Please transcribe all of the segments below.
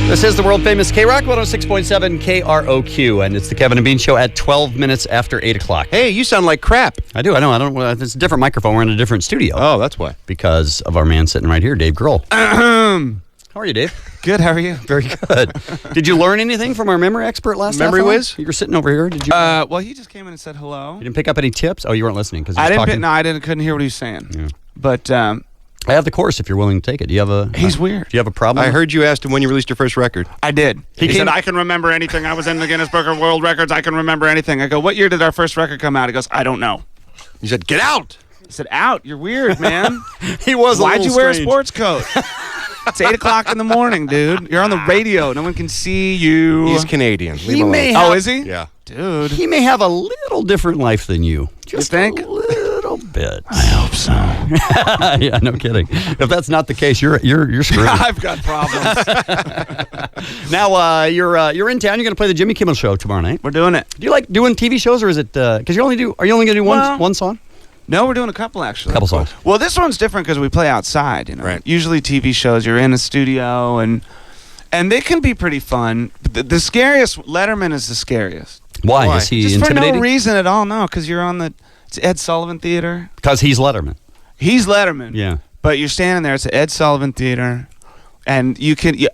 This is the world-famous KROQ 106.7 KROQ, and it's the Kevin and Bean Show at 12 minutes after 8 o'clock. Hey, you sound like crap. I do. It's a different microphone. We're in a different studio. Oh, that's why. Because of our man sitting right here, Dave Grohl. How are you, Dave? Good, how are you? Very good. Did you learn anything from our memory expert last Memory half hour? whiz? You were sitting over here. Did you? Well, he just came in and said hello. You didn't pick up any tips? Oh, you weren't listening because I couldn't hear what he was saying. Yeah. But I have the course if you're willing to take it. Do you have a? He's weird. Do you have a problem? I heard you asked him when you released your first record. I did. He came- said, I can remember anything. I was in the Guinness Book of World Records. I can remember anything. I go, what year did our first record come out? He goes, I don't know. You said, get out. I said, out. You're weird, man. He was. Why'd you wear a strange. sports coat? It's 8 o'clock in the morning, dude. You're on the radio. No one can see you. He's Canadian. Leave He him may alone. have- Oh, is he? Yeah. Dude. He may have a little different life than you. Just think? a little bit. I hope so. Yeah, no kidding. If that's not the case, you're screwed. I've got problems. Now you're in town. You're going to play the Jimmy Kimmel Show tomorrow night. We're doing it. Do you like doing TV shows, or is it because are you only going to do Well- one song? No, we're doing a couple, actually. Couple songs. Well, this one's different because we play outside, you know. Right. Usually TV shows, you're in a studio, and they can be pretty fun. The scariest, Letterman is the scariest. Why? Why? Is he Just for intimidating? no reason at all, no, because you're on it's Ed Sullivan Theater. Because he's Letterman. He's Letterman. Yeah. But you're standing there, it's the Ed Sullivan Theater, and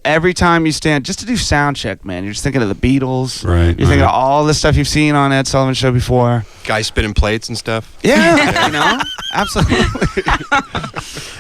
every time you stand, just to do sound check, man, you're just thinking of the Beatles. Right, You're thinking of all the stuff you've seen on Ed Sullivan Show before. Guys spinning plates and stuff. Yeah, you know, absolutely.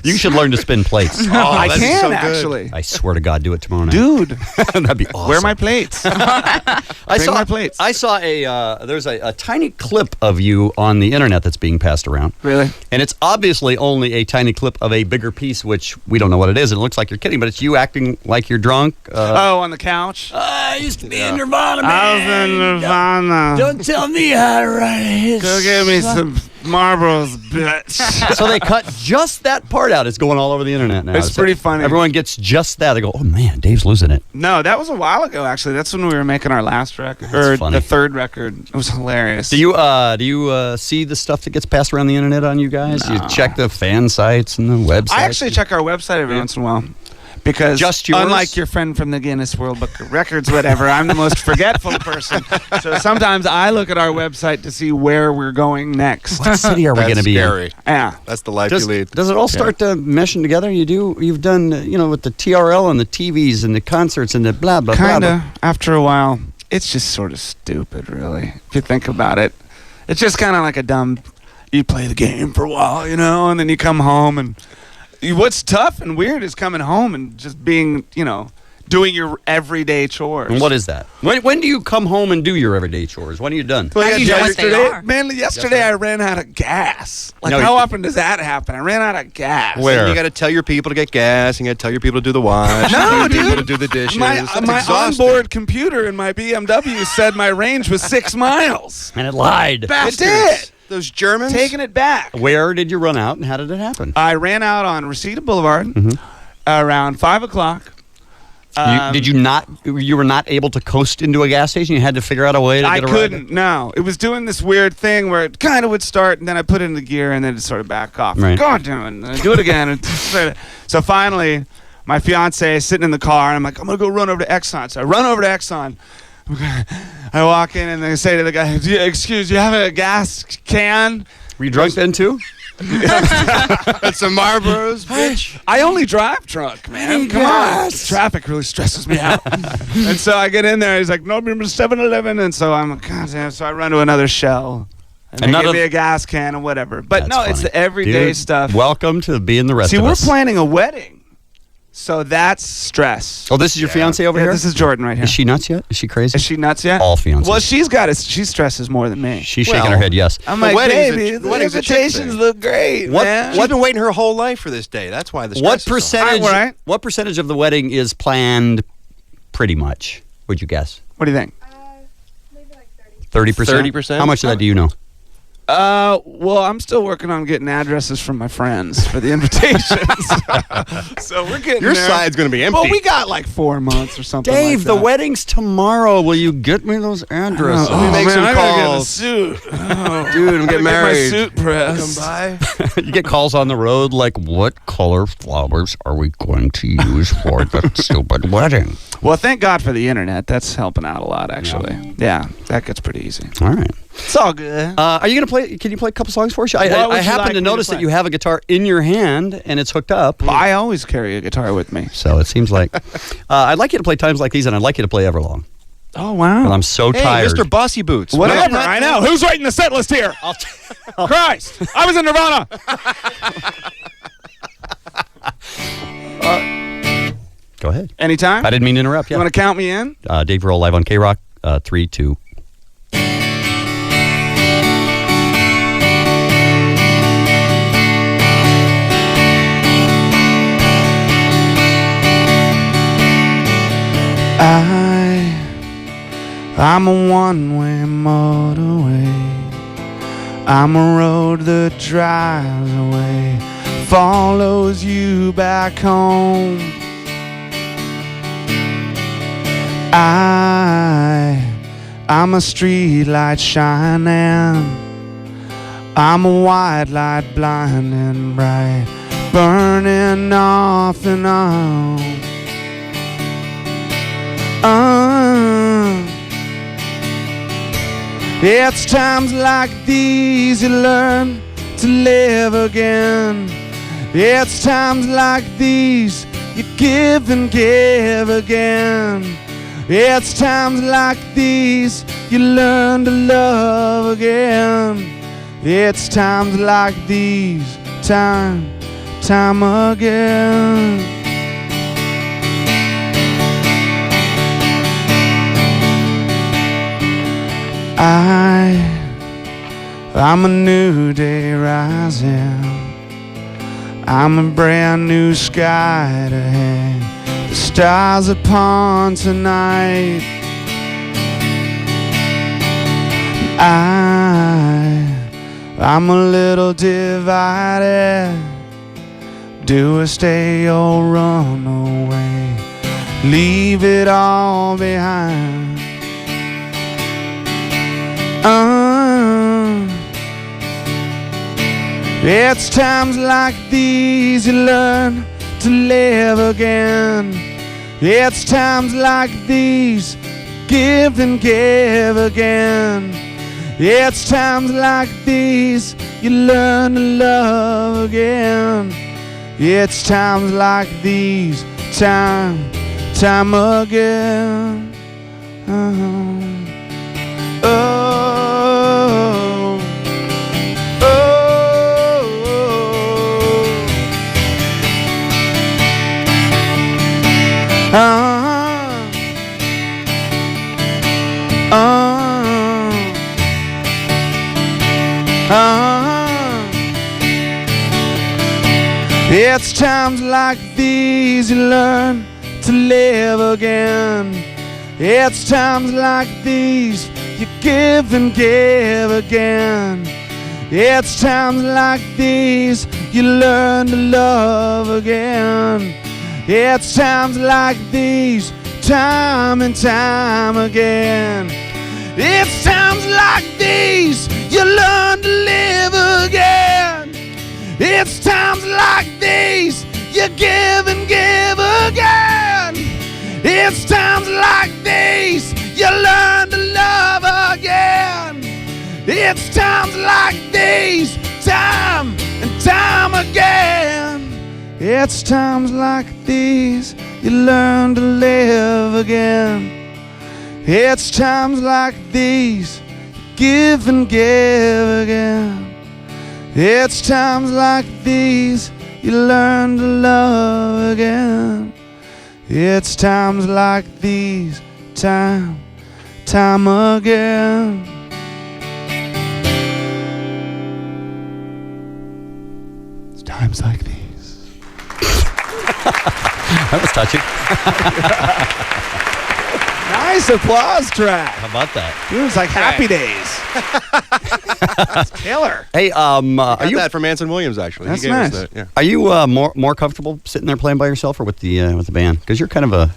You should learn to spin plates. I that'd be can, so good. actually. I swear to God, do it tomorrow night. Dude, That'd be awesome. where are my plates? Bring my plates. I saw there's a tiny clip of you on the internet that's being passed around. Really? And it's obviously only a tiny clip of a bigger piece, which we don't know what it is. And it looks like you're kidding, but it's you acting like you're drunk. On the couch? I used to be in Nirvana, I was in Nirvana. Don't tell me how to write a hit. Go get me some Marlboros, bitch. So they cut just that part out. It's going all over the internet now. It's pretty funny. Everyone gets just that. They go, oh, man, Dave's losing it. No, that was a while ago, actually. That's when we were making our last record. That's or funny. the third record. It was hilarious. Do you see the stuff that gets passed around the internet on you guys? No. You check the fan sites and the websites? I actually check our website every once in a while. Because Just yours? unlike your friend from the Guinness World Book of Records, whatever, I'm the most forgetful person. So sometimes I look at our website to see where we're going next. What city are we going to be scary. in? Yeah. That's the life Does, you lead. does it all start meshing together? You've done, with the TRL and the TVs and the concerts and the blah, blah, blah. Kind of. After a while, it's just sort of stupid, really, if you think about it. It's just kind of like a dumb, you play the game for a while, and then you come home and what's tough and weird is coming home and just being, doing your everyday chores. And what is that? When do you come home and do your everyday chores? When are you done? Well, How do you know what they yesterday, are? man, yesterday I ran out of gas. Like, No, how you- often does that happen? I ran out of gas. Where? You got to tell your people to get gas, and you got to tell your people to do the wash. No, tell your dude. people to do the dishes. My That's exhausting. onboard computer in my BMW said my range was 6 miles. And it lied. It did. Those Germans. Taking it back. Where did you run out and how did it happen? I ran out on Reseda Boulevard Mm-hmm. around 5 o'clock. You were not able to coast into a gas station? You had to figure out a way to I get a ride? couldn't. No, it was doing this weird thing where it kind of would start, and then I put it in the gear, and then it sort of back off. Right. God damn it! And I do it again. So finally, my fiance is sitting in the car, and I'm like, I'm gonna go run over to Exxon. So I run over to Exxon. I walk in, and they say to the guy, "Excuse, you have a gas can?" Were you drunk then too? That's some Marlboros, bitch. I only drive drunk, man. Come on. Traffic really stresses me out. And so I get in there. He's like, no, remember 7-Eleven. And so I'm like, God damn. So I run to another Shell. And they give me a gas can and whatever. But That's no, it's funny. the everyday Dude, stuff. Welcome to being the rest See, of we're us. planning a wedding. So that's stress. Oh, this is your fiance over Yeah, here? this is Jordan right here. Is she nuts yet? Is she crazy? Is she nuts yet? All fiancés. Well, she stresses more than me. She's shaking her head, yes. I'm The like, wedding's baby, a- the wedding's a chick invitations thing. look great, man. She's been waiting her whole life for this day. That's why the stress What is so high. percentage? Right. What percentage of the wedding is planned? Pretty much. Would you guess? What do you think? Maybe like 30. 30%. 30%? How much of that do you know? Well, I'm still working on getting addresses from my friends for the invitations. So we're getting Your there. side's going to be empty. Well, we got like 4 months or something. Dave, like the that. wedding's tomorrow. Will you get me those addresses? Oh, make man, some I gotta get in a calls. suit. Oh, Dude, I'm getting I gotta married. Get my suit pressed. Come by. You get calls on the road like, what color flowers are we going to use for the stupid wedding? Well, thank God for the internet. That's helping out a lot, actually. Yeah, that gets pretty easy. All right. It's all good. Are you going to play? Can you play a couple songs for us? What would I you happen like to me to notice that play? you have a guitar in your hand and it's hooked up. I always carry a guitar with me. So it seems like I'd like you to play Times Like These, and I'd like you to play Everlong. Oh, wow. But I'm so Hey, tired. Mr. Bossy Boots. Whatever, Why I not- know. Who's writing the set list here? Christ, I was in Nirvana. Go ahead. Anytime? I didn't mean to interrupt. You Yeah. want to count me in? Dave Grohl live on KROQ. 3, 2. I'm a one-way motorway. I'm a road that drives away, follows you back home. I'm a street light shining. I'm a white light blinding bright, burning off and on. It's times like these you learn to live again. It's times like these you give and give again. It's times like these you learn to love again. It's times like these, time again. I'm a new day rising. I'm a brand new sky to hang the stars upon tonight. I'm a little divided. Do I stay or run away? Leave it all behind. It's times like these you learn to live again. It's times like these give and give again. It's times like these you learn to love again. It's times like these, time again. It's times like these you learn to live again. It's times like these you give and give again. It's times like these you learn to love again. It's times like these, time and time again. It's times like these you learn to live again. It's times like these you give and give again. It's times like these you learn to love again. It's times like these, time and time again. It's times like these you learn to live again. It's times like these give and give again. It's times like these you learn to love again. It's times like these, time again. It's times like these. That was touching. Nice applause track. How about that? It was like Happy Days. Killer. Hey, are Got you that from Anson Williams, actually. That's He gave us nice. that, yeah. are you more comfortable sitting there playing by yourself or with the band? Because you're kind of a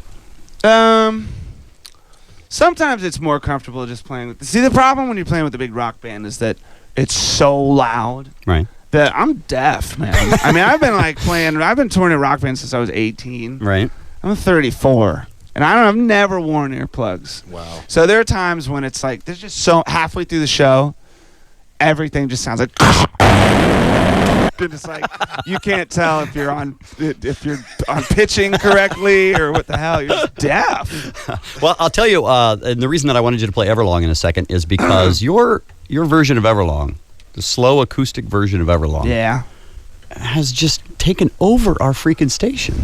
Sometimes it's more comfortable just playing with. See, the problem when you're playing with a big rock band is that it's so loud right, that I'm deaf, man. I mean, I've been touring a rock band since I was 18. right. I'm 34, and I've never worn earplugs. Wow. So there are times when it's like there's just so halfway through the show, everything just sounds like. And it's like you can't tell if you're on pitching correctly or what the hell. You're just deaf. Well, I'll tell you, and the reason that I wanted you to play Everlong in a second is because your version of Everlong, the slow acoustic version of Everlong, Yeah. has just taken over our freaking station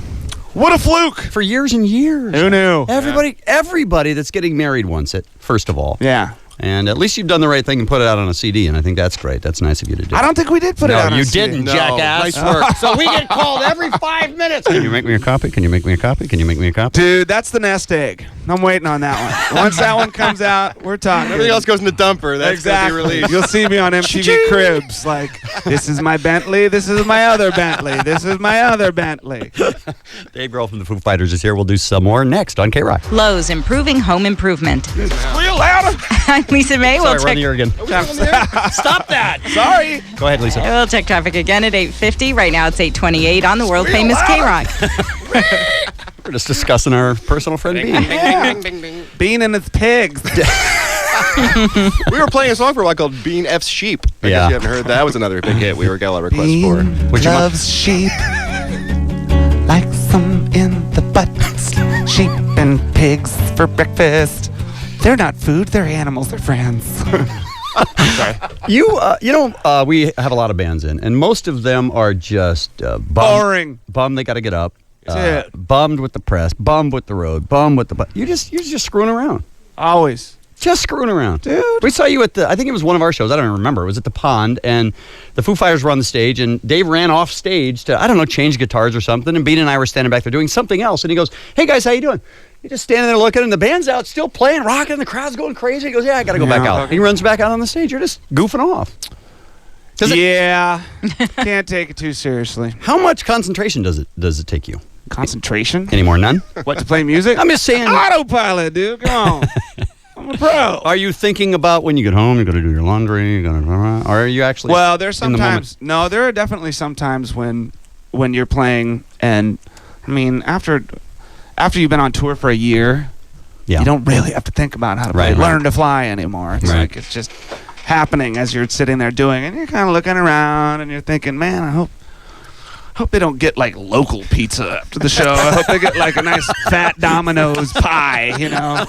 What a fluke! for years and years. Who knew? Everybody that's getting married wants it, first of all. Yeah. And at least you've done the right thing and put it out on a CD, and I think that's great. That's nice of you to do. I don't think we did put it No, out on you CD. didn't, No, jackass. nice work. So we get called every 5 minutes. Can you make me a copy? Can you make me a copy? Can you make me a copy? Dude, that's the nest egg. I'm waiting on that one. Once that one comes out, we're talking. Everything else goes in the dumper. That's Exactly. going to be released. You'll see me on MTV Cribs. Like, this is my Bentley. This is my other Bentley. This is my other Bentley. Dave Grohl from the Foo Fighters is here. We'll do some more next on KROQ. Lowe's, improving home improvement. Real loud. I'm Lisa May. Sorry, We'll we're on check, the air again. Stop that. Sorry. Go ahead, Lisa. we'll check traffic again at 8:50. Right now it's 8:28 on the world famous KROQ. We're just discussing our personal friend Bean. Bean and its pigs. We were playing a song for a while called Bean F's Sheep. I Yeah. guess you haven't heard that. That was another big hit we were getting a lot of requests for. Would you loves sheep like some in the butts. Sheep and pigs for breakfast. They're not food. They're animals. They're friends. Sorry. We have a lot of bands in, and most of them are just Boring. bummed they got to get up, That's it. bummed with the press, bummed with the road, bummed with the. You're just screwing around. Always. Just screwing around. Dude. We saw you at I think it was one of our shows. I don't even remember. It was at the Pond, and the Foo Fighters were on the stage, and Dave ran off stage to, I don't know, change guitars or something, and Bean and I were standing back there doing something else, and he goes, "Hey, guys, how you doing?" You're just standing there looking, and the band's out still playing, rocking, the crowd's going crazy. He goes, "Yeah, I got to go back out." He runs back out on the stage. You're just goofing off. Yeah. Can't take it too seriously. How much concentration does it take you? Concentration? Anymore? None? What, to play music? I'm just saying. Autopilot, dude. Come on. I'm a pro. Are you thinking about when you get home, you're going to do your laundry, or are you actually Well, there's in the moment? sometimes. No, there are definitely some times when you're playing, and I mean, after you've been on tour for a year, Yeah. you don't really have to think about how to Right, right. learn to fly anymore. It's Right. like it's just happening as you're sitting there doing it, and you're kind of looking around, and you're thinking, man, I hope they don't get like local pizza after the show. I hope they get like a nice fat Domino's pie, you know.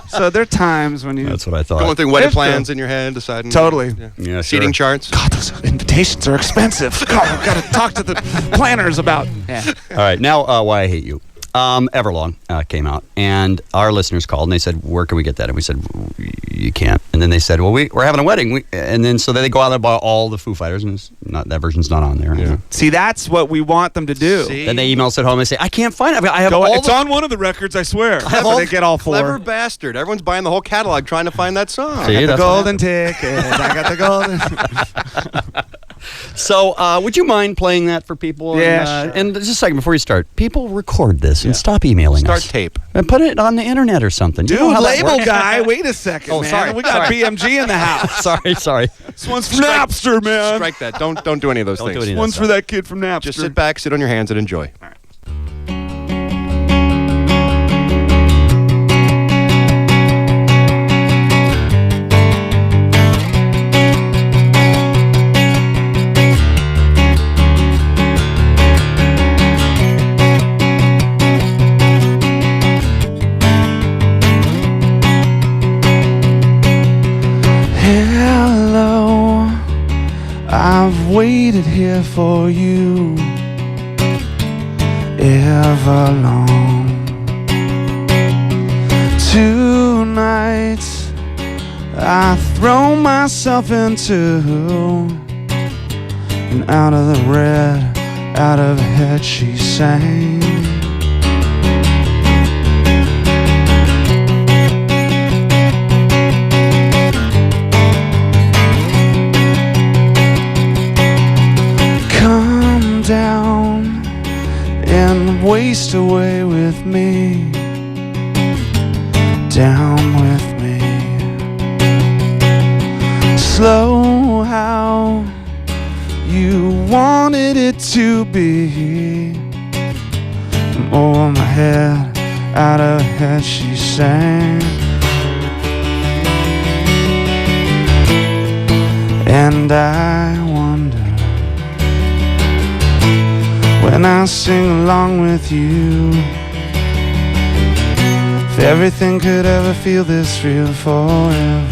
So there are times when you That's what I thought. Going through wedding It's plans true. in your head, deciding. Totally. Yeah, Seating sure. charts. God, those invitations are expensive. God, I've got to talk to the planners about. Yeah. All right, now Why I Hate You. Everlong came out, and our listeners called, and they said, "Where can we get that?" And we said, "You can't." And then they said, "Well, we're having a wedding." And then so they go out and buy all the Foo Fighters, and that version's not on there. Yeah. See, that's what we want them to do. See? Then they email us at home and say, "I can't find it. I have all It's the on one of the records, I swear. have all- They get all four. Clever bastard. Everyone's buying the whole catalog trying to find that song. See? The That's what golden ticket. I got the golden. So, would you mind playing that for people? Yeah, sure. And just a second before you start, people record this and stop emailing Start us. tape. And put it on the internet or something. You Dude, know how that label works? guy, wait a second, Oh, man. sorry, We got sorry. BMG in the house. Sorry. This one's from Napster, man. Strike that. Don't do any of those Don't do things. any of One's for that kid from Napster. Just sit back, sit on your hands, and enjoy. Hello, I've waited here for you Everlong. Tonight I throw myself into and out of the red, out of head she sang. and waste away with me, down with me. Slow how you wanted it to be. I'm over my head, out of head, she sang. And I wonder, when I sing along with you, if everything could ever feel this real forever.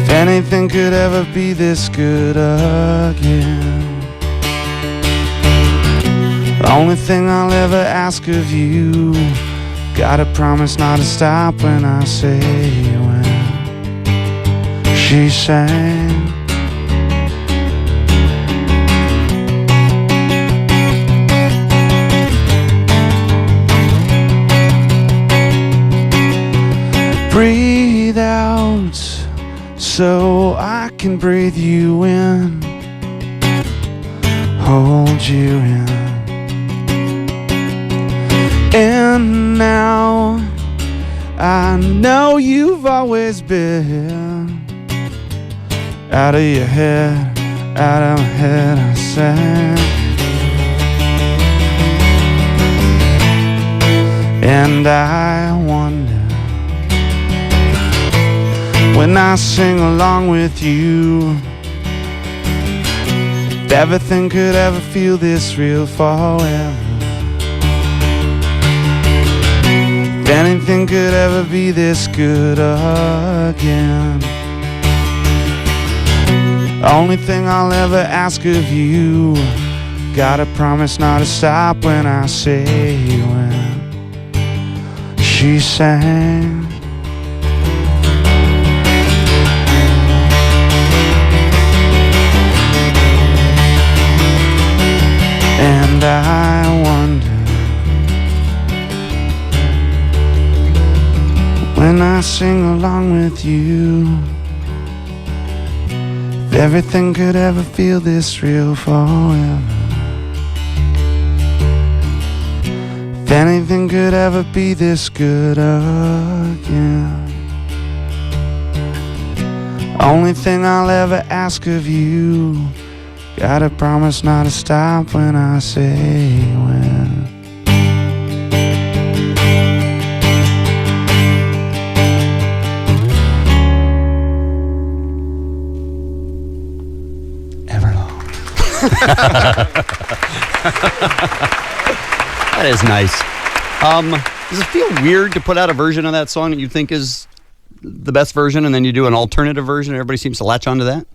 If anything could ever be this good again. The only thing I'll ever ask of you, gotta promise not to stop when I say when. She sang. Breathe out so I can breathe you in, hold you in. And now I know you've always been out of your head, out of my head, I sang. And I wonder, when I sing along with you, if everything could ever feel this real forever. If anything could ever be this good again. Only thing I'll ever ask of you, gotta promise not to stop when I say when. She sang. And I wonder, when I sing along with you, if everything could ever feel this real forever. If anything could ever be this good again. Only thing I'll ever ask of you, gotta promise not to stop when I say when. Everlong. That is nice. Does it feel weird to put out a version of that song that you think is the best version, and then you do an alternative version? Everybody seems to latch onto that.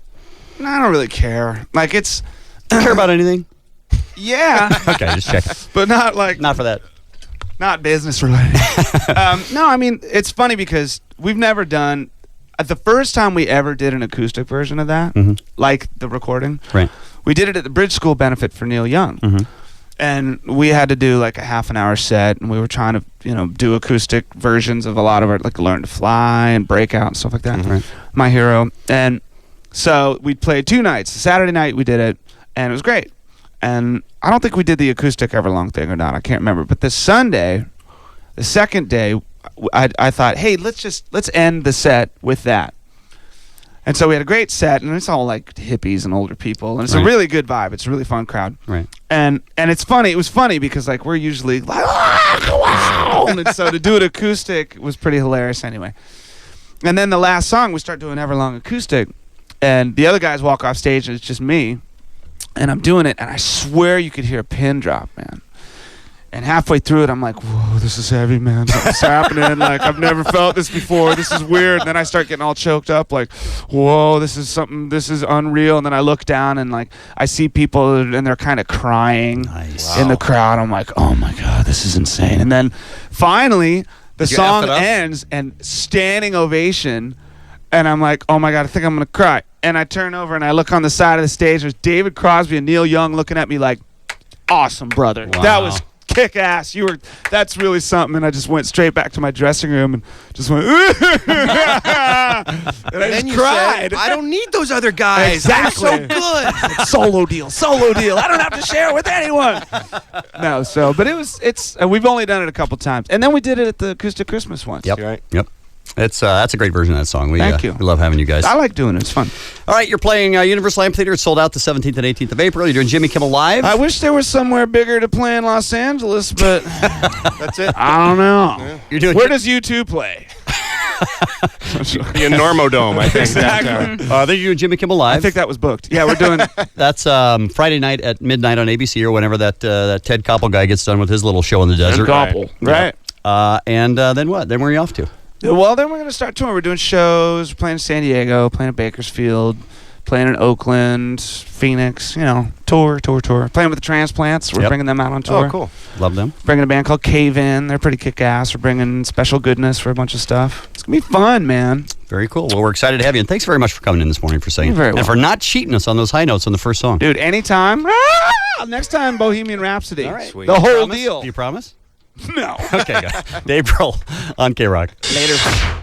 No, I don't really care. Like, it's... Do you care about anything? Yeah. Okay, just checking. But not like... Not for that. Not business related. No, I mean, it's funny because we've never done... the first time we ever did an acoustic version of that, like the recording, Right. we did it at the Bridge School benefit for Neil Young. And we had to do like a half an hour set, and we were trying to, do acoustic versions of a lot of our, like Learn to Fly and Breakout and stuff like that. Right. My Hero. And so we played 2 nights. Saturday night we did it, and it was great. And I don't think we did the acoustic Everlong thing or not. I can't remember. But the Sunday, the second day, I thought, hey, let's end the set with that. And so we had a great set, and it's all like hippies and older people, and it's a really good vibe. It's a really fun crowd. Right. And it's funny. It was funny because like we're usually like, wow! And so to do it acoustic was pretty hilarious anyway. And then the last song, we start doing Everlong acoustic, and the other guys walk off stage, and it's just me, and I'm doing it, and I swear you could hear a pin drop, man. And halfway through it, I'm like, whoa, this is heavy, man. Something's happening. Like, I've never felt this before. This is weird. And then I start getting all choked up, like, whoa, this is unreal. And then I look down, and, like, I see people, and they're kind of crying in the crowd. I'm like, oh, my God, this is insane. And then finally, the song ends, and standing ovation. And I'm like, oh, my God, I think I'm going to cry. And I turn over, and I look on the side of the stage. There's David Crosby and Neil Young looking at me like, awesome, brother. Wow. That was kick ass. That's really something. And I just went straight back to my dressing room and just went, and I And then just you cried. said, I don't need those other guys. Exactly. I'm so good. Solo deal. I don't have to share it with anyone. No, but we've only done it a couple times. And then we did it at the Acoustic Christmas once. Yep. Right. Yep. That's a great version of that song. Thank you. We love having you guys. I like doing it. It's fun. All right, you're playing Universal Amphitheater. It's sold out the 17th and 18th of April. You're doing Jimmy Kimmel Live. I wish there was somewhere bigger to play in Los Angeles, but That's it. I don't know. You're doing Where does U2 play? The Normodome, I think. Exactly. downtown. They're doing Jimmy Kimmel Live. I think that was booked. Yeah, we're doing. That's Friday night at midnight on ABC or whenever that Ted Koppel guy gets done with his little show in the desert. Gobble. Right. And then what? Then where are you off to? Well, then we're going to start touring. We're doing shows. We're playing in San Diego, playing in Bakersfield, playing in Oakland, Phoenix, tour. Playing with the Transplants. We're bringing them out on tour. Oh, cool. Love them. Bringing a band called Cave In. They're pretty kick-ass. We're bringing Special Goodness for a bunch of stuff. It's going to be fun, man. Very cool. Well, we're excited to have you. And thanks very much for coming in this morning for singing. You're very and welcome. for not cheating us on those high notes on the first song. Dude, anytime. Next time, Bohemian Rhapsody. All right. Sweet. The whole Promise? deal. Do you promise? No. Okay, guys. Dave Grohl on KROQ. Later.